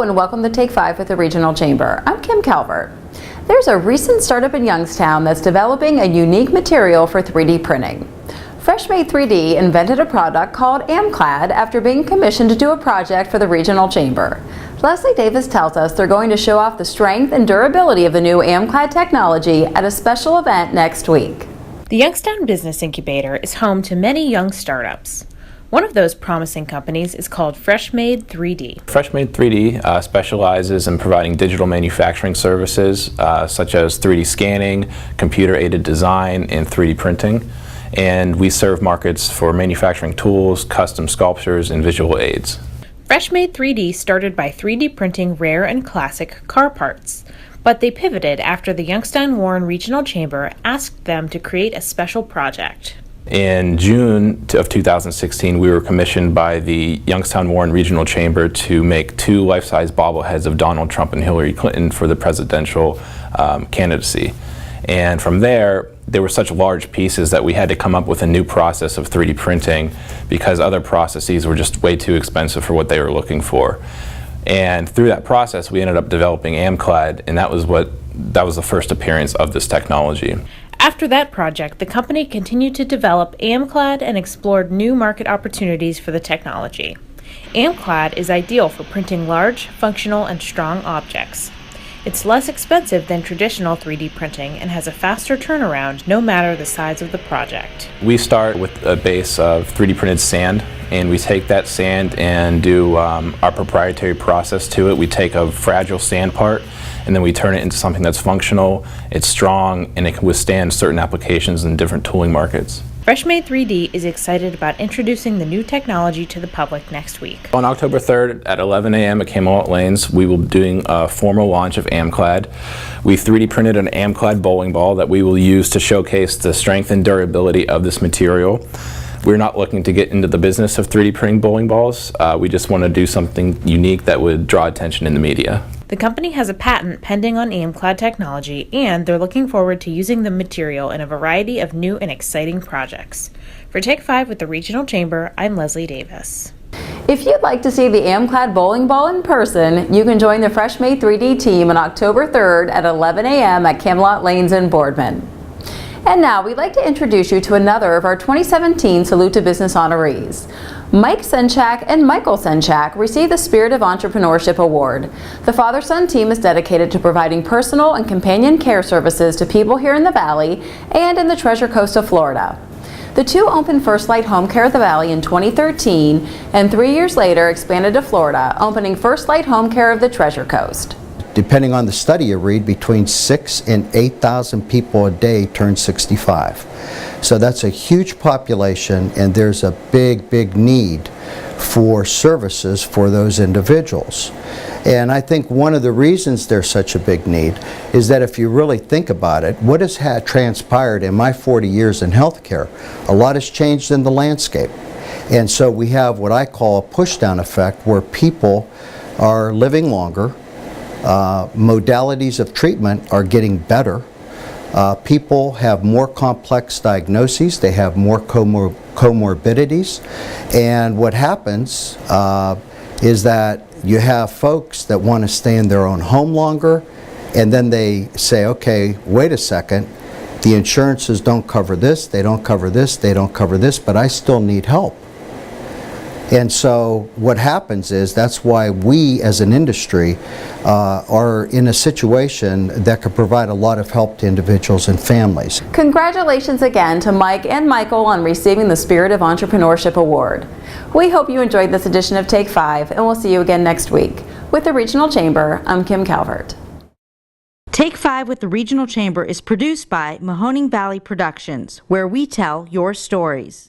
and welcome to Take 5 with the Regional Chamber. I'm Kim Calvert. There's a recent startup in Youngstown that's developing a unique material for 3D printing. Freshmade 3D invented a product called AmClad after being commissioned to do a project for the Regional Chamber. Leslie Davis tells us they're going to show off the strength and durability of the new AmClad technology at a special event next week. The Youngstown Business Incubator is home to many young startups. One of those promising companies is called Freshmade 3D. Freshmade 3D specializes in providing digital manufacturing services such as 3D scanning, computer-aided design, and 3D printing. And we serve markets for manufacturing tools, custom sculptures, and visual aids. Freshmade 3D started by 3D printing rare and classic car parts, but they pivoted after the Youngstown-Warren Regional Chamber asked them to create a special project. In June of 2016, we were commissioned by the Youngstown-Warren Regional Chamber to make 2 life-size bobbleheads of Donald Trump and Hillary Clinton for the presidential candidacy. And from there were such large pieces that we had to come up with a new process of 3D printing because other processes were just way too expensive for what they were looking for. And through that process, we ended up developing AmClad, and that was the first appearance of this technology. After that project, the company continued to develop AmClad and explored new market opportunities for the technology. AmClad is ideal for printing large, functional, and strong objects. It's less expensive than traditional 3D printing and has a faster turnaround no matter the size of the project. We start with a base of 3D printed sand, and we take that sand and do our proprietary process to it. We take a fragile sand part and then we turn it into something that's functional, it's strong, and it can withstand certain applications in different tooling markets. Freshmade 3D is excited about introducing the new technology to the public next week. On October 3rd at 11 a.m. at Camelot Lanes, we will be doing a formal launch of AmClad. We 3D printed an AmClad bowling ball that we will use to showcase the strength and durability of this material. We're not looking to get into the business of 3D printing bowling balls. We just want to do something unique that would draw attention in the media. The company has a patent pending on AmClad technology, and they're looking forward to using the material in a variety of new and exciting projects. For Take 5 with the Regional Chamber, I'm Leslie Davis. If you'd like to see the AmClad bowling ball in person, you can join the Freshmade 3D team on October 3rd at 11 a.m. at Camelot Lanes in Boardman. And now we'd like to introduce you to another of our 2017 Salute to Business honorees. Mike Senchak and Michael Senchak received the Spirit of Entrepreneurship Award. The father-son team is dedicated to providing personal and companion care services to people here in the Valley and in the Treasure Coast of Florida. The two opened FirstLight Home Care of the Valley in 2013 and 3 years later expanded to Florida, opening FirstLight Home Care of the Treasure Coast. Depending on the study you read, between 6,000 and 8,000 people a day turn 65. So that's a huge population, and there's a big need for services for those individuals. And I think one of the reasons there's such a big need is that if you really think about it, what has transpired in my 40 years in healthcare, a lot has changed in the landscape. And so we have what I call a push-down effect, where people are living longer, modalities of treatment are getting better. People have more complex diagnoses, they have more comorbidities, and what happens is that you have folks that want to stay in their own home longer, and then they say, okay, wait a second, the insurances don't cover this, they don't cover this, they don't cover this, but I still need help. And so what happens is that's why we as an industry are in a situation that could provide a lot of help to individuals and families. Congratulations again to Mike and Michael on receiving the Spirit of Entrepreneurship Award. We hope you enjoyed this edition of Take 5, and we'll see you again next week. With the Regional Chamber, I'm Kim Calvert. Take 5 with the Regional Chamber is produced by Mahoning Valley Productions, where we tell your stories.